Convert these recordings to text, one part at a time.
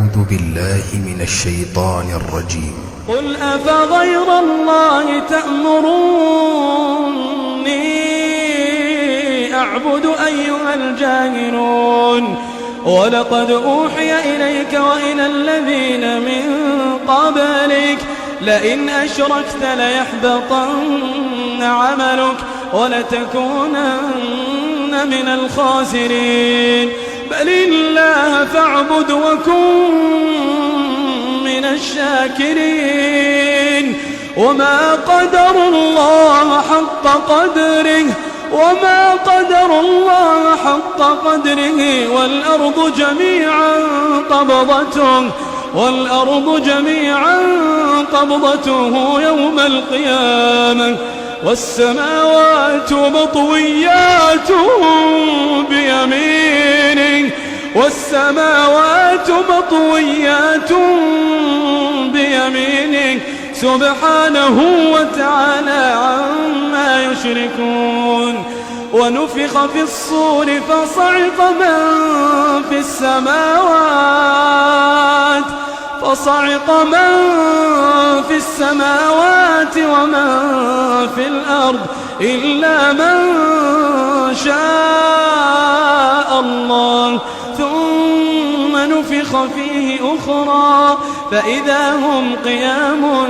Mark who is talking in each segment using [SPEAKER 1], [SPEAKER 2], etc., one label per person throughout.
[SPEAKER 1] أعوذ بالله من الشيطان الرجيم.
[SPEAKER 2] قل أفغير الله تأمروني أعبد أيها الجاهلون ولقد أوحي إليك وإلى الذين من قبلك لئن أشركت ليحبطن عملك ولتكونن من الخاسرين بل الله فاعبد وكن من الشاكرين وما قدروا الله حق قدره والأرض جميعا قبضته يوم القيامة والسماوات مطويات بيمينه سبحانه وتعالى عما يشركون. ونفخ في الصور فصعق من في السماوات ومن في الأرض إلا من شاء الله ثم نفخ فيه أخرى فإذا هم قيام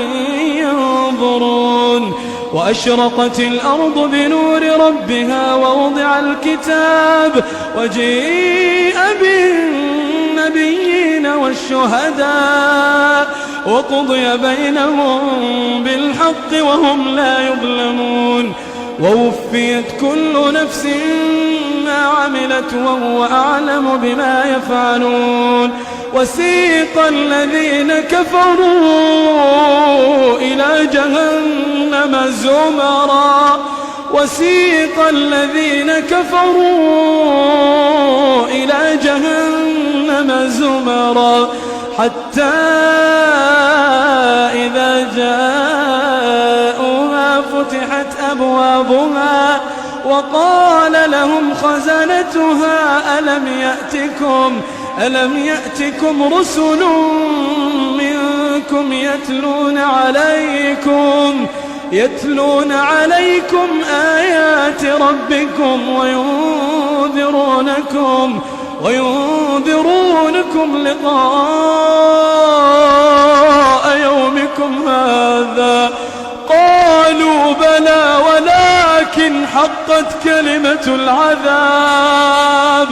[SPEAKER 2] ينظرون. وأشرقت الأرض بنور ربها ووضع الكتاب وجيء بالنبيين والشهداء وقضي بينهم بالحق وهم لا يظلمون. ووفيت كل نفس ما عملت وهو أعلم بما يفعلون. وسيق الذين كفروا إلى جهنم زمرا حتى إذا جاءوها فتحت أبوابها وقال لهم خزنتها ألم يأتكم رسل منكم يتلون عليكم آيات ربكم وينذرونكم لقاء يومكم هذا. قالوا بلى ولكن حقت كلمة العذاب